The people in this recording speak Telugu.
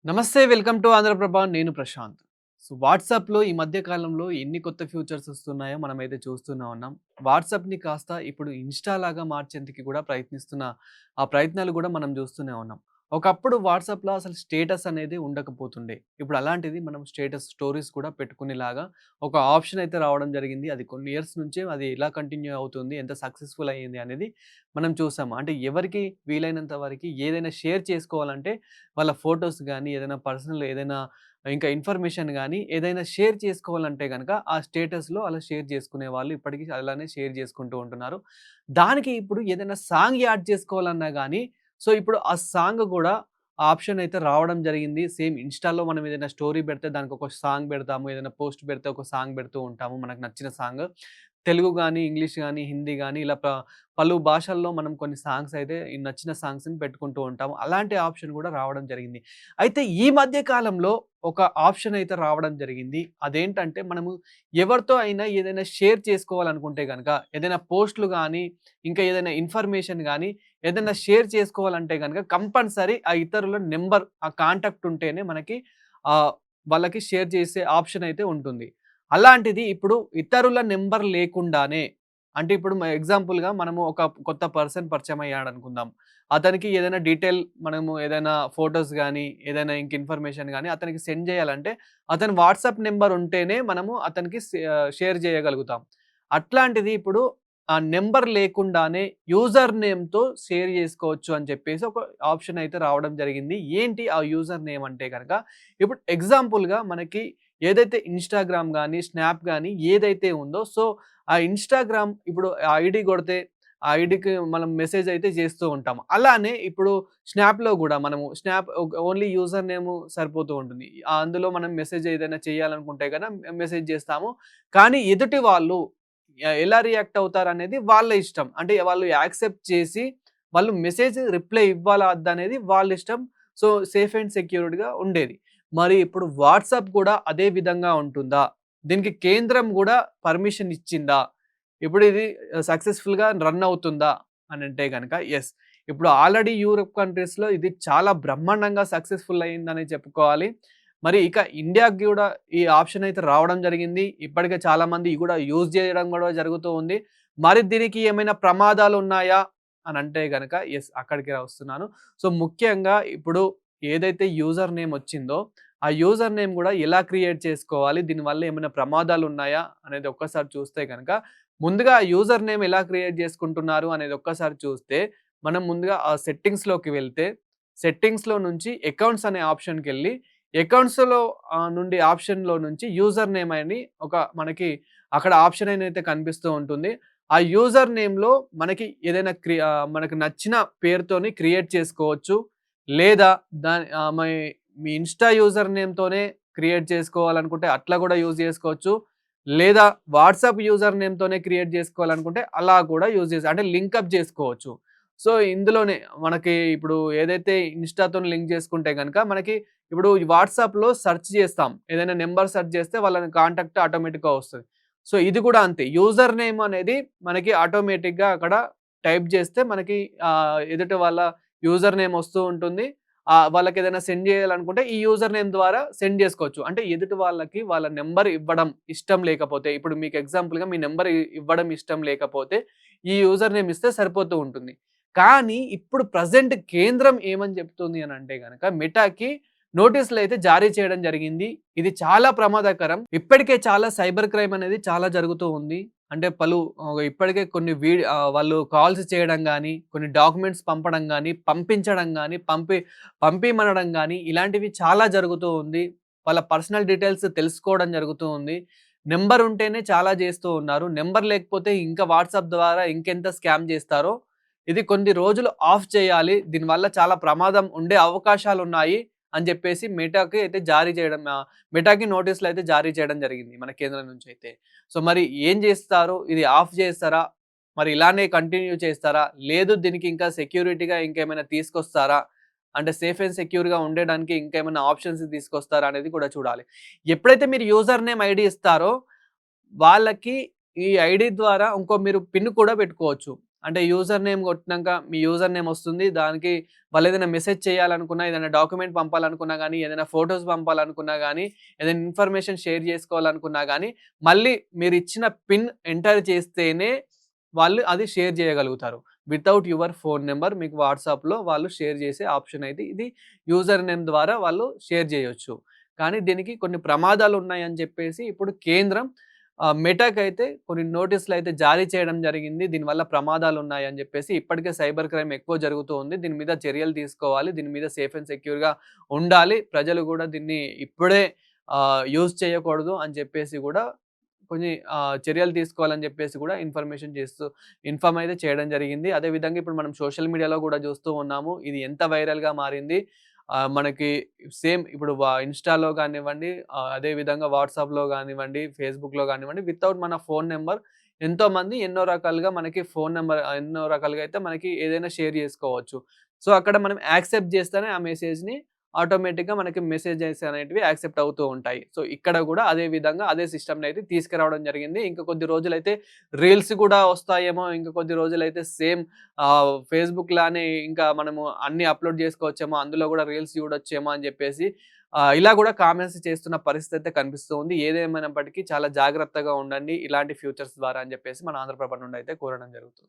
నమస్తే, వెల్కమ్ టు ఆంధ్రప్రభ. నేను ప్రశాంత్. సో వాట్సాప్లో ఈ మధ్య కాలంలో ఎన్ని కొత్త ఫ్యూచర్స్ వస్తున్నాయో మనమైతే చూస్తూనే ఉన్నాం. వాట్సాప్ని కాస్త ఇప్పుడు ఇన్స్టా లాగా మార్చేందుకు కూడా ప్రయత్నిస్తున్న ఆ ప్రయత్నాలు కూడా మనం చూస్తూనే ఉన్నాం. ఒకప్పుడు వాట్సాప్లో అసలు స్టేటస్ అనేది ఉండకపోతుండే. ఇప్పుడు అలాంటిది మనం స్టేటస్ స్టోరీస్ కూడా పెట్టుకునేలాగా ఒక ఆప్షన్ అయితే రావడం జరిగింది. అది కొన్ని ఇయర్స్ నుంచే అది ఎలా కంటిన్యూ అవుతుంది, ఎంత సక్సెస్ఫుల్ అయ్యింది అనేది మనం చూసాము. అంటే ఎవరికి వీలైనంత వరకి ఏదైనా షేర్ చేసుకోవాలంటే వాళ్ళ ఫోటోస్ గానీ, ఏదైనా పర్సనల్ ఏదైనా ఇంకా ఇన్ఫర్మేషన్ గానీ, ఏదైనా షేర్ చేసుకోవాలంటే గనక ఆ స్టేటస్‌లో అలా షేర్ చేసుకునే వాళ్ళు ఇప్పటికి అలానే షేర్ చేసుకుంటూ ఉంటున్నారు. దానికి ఇప్పుడు ఏదైనా సాంగ్ యాడ్ చేసుకోవాలన్నా గానీ, సో ఇప్పుడు ఆ సాంగ్ గూడా ఆప్షన్ అయితే రావడం జరిగింది. సేమ్ ఇన్‌స్టాలో మనం ఏదైనా స్టోరీ పెడితే దానికొక సాంగ్ పెడతాము. ఏదైనా పోస్ట్ పెడితే ఒక సాంగ్ పెడుతూ ఉంటాము. మనకు నచ్చిన సాంగ్. తెలుగు గానీ, ఇంగ్లీష్ గానీ, హిందీ గానీ ఇలా పలు భాషల్లో మనం కొన్ని సాంగ్స్ అయితే ఈ నచ్చిన సాంగ్స్‌ని పెట్టుకుంటూ ఉంటాము. అలాంటి ఆప్షన్ గూడా రావడం జరిగింది. అయితే ఈ మధ్య కాలంలో ఒక ఆప్షన్ అయితే రావడం జరిగింది. అదేంటంటే మనము ఎవరితో అయినా ఏదైనా షేర్ చేసుకోవాలనుకుంటే గనక, ఏదైనా పోస్ట్‌లు గానీ, ఇంకా ఏదైనా ఇన్ఫర్మేషన్ గానీ, ఏదైనా షేర్ చేసుకోవాలంటే గనక కంపల్సరీ ఆ ఇతరుల నంబర్, ఆ కాంటాక్ట్ ఉంటేనే మనకి ఆహ్, వాళ్ళకి షేర్ చేసే ఆప్షన్ అయితే ఉంటుంది. అలాంటిది ఇప్పుడు ఇతరుల నంబర్ లేకుండానే, అంటే ఇప్పుడు ఎగ్జాంపుల్‌గా మనము ఒక కొత్త పర్సన్ పరిచయం అయ్యాడనుకుందాం. అతనికి ఏదైనా డీటెయిల్ మనము ఏదైనా ఫోటోస్ గానీ, ఏదైనా ఇన్ఫర్మేషన్ గానీ అతనికి సెండ్ చేయాలంటే, అతని వాట్సాప్ నంబర్ ఉంటేనే మనము అతనికి షేర్ చేయగలుగుతాం. అట్లాంటిది ఇప్పుడు ఆ నంబర్ లేకుండానే యూజర్ నేమ్‌తో షేర్ చేసుకోవచ్చు అని చెప్పేసి ఒక ఆప్షన్ అయితే రావడం జరిగింది. ఏంటి ఆ యూజర్ నేమ్ అంటే గనక, ఇప్పుడు ఎగ్జాంపుల్‌గా మనకి ఏదైతే ఇన్‌స్టాగ్రామ్ గానీ, స్నాప్ గానీ ఏదైతే ఉందో, సో ఆ ఇన్‌స్టాగ్రామ్ ఇప్పుడు ఆ ఐడీ కొడితే, ఆ ఐడీకి మనం మెసేజ్ అయితే చేస్తూ ఉంటాం. అలానే ఇప్పుడు స్నాప్‌లో గూడా మనము స్నాప్ ఓన్లీ యూజర్ నేమ్ సరిపోతూ ఉంటుంది. అందులో మనం మెసేజ్ ఏదైనా చేయాలనుకుంటే గన మెసేజ్ చేస్తాము. కానీ ఎదుటి వాళ్ళు ఎలా రియాక్ట్ అవుతారనేది వాళ్ళ ఇష్టం. అంటే వాళ్ళు యాక్సెప్ట్ చేసి వాళ్ళు మెసేజ్ రిప్లై ఇవ్వాలా వద్దా అనేది వాళ్ళ ఇష్టం. సో సేఫ్ అండ్ సెక్యూర్డ్‌గా ఉండేది. మరి ఇప్పుడు వాట్సాప్ కూడా అదే విధంగా ఉంటుందా? దీనికి కేంద్రం గూడా పర్మిషన్ ఇచ్చిందా? ఇప్పుడు ఇది సక్సెస్‌ఫుల్‌గా రన్ అవుతుందా? అనంటే గనక యెస్. ఇప్పుడు ఆల్రెడీ యూరోప్ కంట్రీస్‌లో ఇది చాలా బ్రహ్మాండంగా సక్సెస్‌ఫుల్ అయిందనే చెప్పుకోవాలి. మరి ఇక ఇండియాకి గూడా ఈ ఆప్షన్ అయితే రావడం జరిగింది. ఇప్పటికే చాలామంది ఇది గూడా యూజ్ జేయడం గూడా జరుగుతూ ఉంది. మరి దీనికి ఏమైనా ప్రమాదాలున్నాయా? అనంటే గనక యెస్. అక్కడికే వస్తున్నాను. సో ముఖ్యంగా ఇప్పుడు ఏదైతే యూజర్ నేమ్ వచ్చిందో, ఆ యూజర్ నేమ్ గూడా ఎలా క్రియేట్ చేసుకోవాలి? దీనివల్ల ఏమైనా ప్రమాదాలున్నాయా? అనేది ఒక్కసారి చూస్తే గనక, ముందుగా యూజర్ నేమ్ ఎలా క్రియేట్ చేసుకుంటున్నారు అనేది ఒక్కసారి చూస్తే, మనం ముందుగా ఆ సెట్టింగ్స్‌లోకి వెళ్తే, సెట్టింగ్స్‌లో నుంచి అకౌంట్స్ అనే ఆప్షన్‌కెళ్ళి, అకౌంట్స్‌లో నుండి ఆప్షన్‌లో నుంచి యూజర్ నేమ్ అని ఒక మనకి అక్కడ ఆప్షన్ అయితే కనిపిస్తూ ఉంటుంది. ఆ యూజర్ నేమ్‌లో మనకి ఏదైనా మనకు నచ్చిన పేరుతోని క్రియేట్ చేసుకోవచ్చు. లేదా మీ ఇన్‌స్టా యూజర్ నేమ్‌తోనే క్రియేట్ చేసుకోవాలనుకుంటే అట్లా గూడా యూజ్ జేసుకోవచ్చు. లేదా వాట్సాప్ యూజర్ నేమ్‌తోనే క్రియేట్ జేసుకోవాలనుకుంటే అలా గూడా అంటే లింకప్ జేసుకోవచ్చు. సో, ఇందులోనే మనకి ఇప్పుడు ఏదైతే ఇన్‌స్టాతోని లింక్ జేసుకుంటే గనక మనకి ఇప్పుడు వాట్సాప్‌లో సెర్చ్ జేస్తాం. ఏదైనా నంబర్ సెర్చ్ జేస్తే వాళ్ళని కాంటాక్ట్ ఆటోమేటిక్‌గా వస్తది. సో, ఇది గూడా అంతే. యూజర్ నేమ్ అనేది మనకి ఆటోమేటిక్‌గా అక్కడ టైప్ జేస్తే మనకి ఎదుటి వాళ్ళ యూజర్ నేమ్ వస్తూ ఉంటుంది. వాళ్ళకేదైనా సెండ్ జేయాలనుకుంటే ఈ యూజర్ నేమ్ ద్వారా సెండ్ జేసుకోవచ్చు. అంటే ఎదుటి వాళ్ళకి వాళ్ళ నంబర్ ఇవ్వడం ఇష్టం లేకపోతే, ఇప్పుడు మీకు ఎగ్జాంపుల్‌గా మీ నంబర్ ఇవ్వడం ఇష్టం లేకపోతే, ఈ యూజర్ నేమ్ ఇస్తే సరిపోతూ ఉంటుంది. కానీ ఇప్పుడు ప్రెజెంట్ కేంద్రం ఏమని చెప్తుంది అనంటే గనక మెటాకి నోటీసులైతే జారీ చేయడం జరిగింది. ఇది చాలా ప్రమాదకరం. ఇప్పటికే చాలా సైబర్ క్రైమ్ అనేది చాలా జరుగుతూ ఉంది. అంటే ఇప్పటికే కొన్ని వాళ్ళు కాల్స్ చేయడం గానీ, కొన్ని డాక్యుమెంట్స్ పంపడం గానీ, పంపించడం గానీ, పంపిమనడం గానీ ఇలాంటివి చాలా జరుగుతూ ఉంది. వాళ్ళ పర్సనల్ డీటెయిల్స్ తెలుసుకోవడం జరుగుతూ ఉంది. నంబర్ ఉంటేనే చాలా జేస్తూ ఉన్నారు. నంబర్ లేకపోతే ఇంకా వాట్సాప్ ద్వారా ఇంకెంత స్కామ్ జేస్తారో, ఇది కొన్ని రోజులు ఆఫ్ చేయాలి. దీనివల్ల చాలా ప్రమాదం ఉండే అవకాశాలున్నాయి అని జెప్పేసి మెటాకి నోటీసులయితే జారీ చేయడం జరిగింది మన కేంద్రం నుంచయితే. సో, మరి ఏం జేస్తారు? ఇది ఆఫ్ జేస్తారా? మరి ఇలానే కంటిన్యూ చేస్తారా? లేదు దీనికి ఇంకా సెక్యూరిటీగా ఇంకేమైనా తీసుకొస్తారా? అంటే సేఫ్ అండ్ సెక్యూర్‌గా ఉండడానికి ఇంకేమైనా ఆప్షన్స్ తీసుకొస్తారా అనేది కూడా చూడాలి. ఎప్పుడైతే మీరు యూజర్ నేమ్ ఐడీ ఇస్తారో వాళ్ళకి ఈ ఐడీ ద్వారా మీరు పిన్ కూడా పెట్టుకోవచ్చు. అంటే యూజర్ నేమ్ కొట్టినంక మీ యూజర్ నేమ్ వస్తుంది. దానికి వాళ్ళేదైనా మెసేజ్ చేయాలనుకున్నా, ఏదైనా డాక్యుమెంట్ పంపాలనుకున్నా గానీ, ఏదైనా ఫోటోస్ పంపాలనుకున్నా గానీ, ఏదైనా ఇన్ఫర్మేషన్ షేర్ చేసుకోవాలనుకున్నా గానీ, మళ్ళీ మీరిచ్చిన పిన్ ఎంటర్ చేస్తేనే వాళ్ళు అది షేర్ చేయగలుగుతారు. వితౌట్ యువర్ ఫోన్ నంబర్ మీకు వాట్సాప్‌లో వాళ్ళు షేర్ చేసే ఆప్షన్ అయితే ఇది యూజర్ నేమ్ ద్వారా వాళ్ళు షేర్ చేయొచ్చు. కానీ దీనికి కొన్ని ప్రమాదాలున్నాయని చెప్పేసి ఇప్పుడు కేంద్రం మెటాకైతే కొన్ని నోటీసులయితే జారీ చేయడం జరిగింది. దీనివల్ల ప్రమాదాలున్నాయని జెప్పేసి. ఇప్పటికే సైబర్ క్రైమ్ ఎక్కువ జరుగుతూ ఉంది. దీని మీద చర్యలు తీసుకోవాలి. దీని మీద సేఫ్ అండ్ సెక్యూర్‌గా ఉండాలి. ప్రజలు గూడా దీన్ని ఇప్పుడే యూజ్ చేయకూడదు అని చెప్పేసి గూడా కొన్ని చర్యలు తీసుకోవాలని జెప్పేసి గూడా ఇన్ఫార్మ్ అయితే చేయడం జరిగింది. అదే విధంగా ఇప్పుడు మనం సోషల్ మీడియాలో గూడా జూస్తూ ఉన్నాము. ఇది ఎంత వైరల్‌గా మారింది. మనకి సేమ్ ఇప్పుడు ఇన్‌స్టాలో గానివ్వండి, అదే విధంగా వాట్సాప్‌లో గానివ్వండి, ఫేస్‌బుక్‌లో గానివ్వండి, వితౌట్ మన ఫోన్ నంబర్ ఎంతోమంది ఎన్నో రకాలుగా మనకి ఫోన్ నంబర్ ఎన్నో రకాలుగా అయితే మనకి ఏదైనా షేర్ జేసుకోవచ్చు. సో, అక్కడ మనం యాక్సెప్ట్ జేస్తేనే ఆ మెసేజ్‌ని ఆటోమేటిక్‌గా మనకి మెసేజెస్ అనేటివి యాక్సెప్ట్ అవుతూ ఉంటాయి. సో, ఇక్కడ గూడా అదే విధంగా అదే సిస్టమ్‌నయితే తీసుకురావడం జరిగింది. ఇంకా కొద్ది రోజులైతే రీల్స్ గూడా వస్తాయేమో, ఇంకా కొద్ది రోజులైతే సేమ్ ఫేస్‌బుక్ లానే ఇంకా మనము అన్నీ అప్‌లోడ్ జేసుకోవచ్చేమో, అందులో గూడా రీల్స్ చూడొచ్చేమో అని జెప్పేసి ఇలా గూడా కామెంట్స్ చేస్తున్న పరిస్థితి అయితే కనిపిస్తూ ఉంది. ఏదేమైనప్పటికీ చాలా జాగ్రత్తగా ఉండండి ఇలాంటి ఫ్యూచర్స్ ద్వారా అని జెప్పేసి మన ఆంధ్రప్రభ నుండి అయితే కోరడం జరుగుతుంది.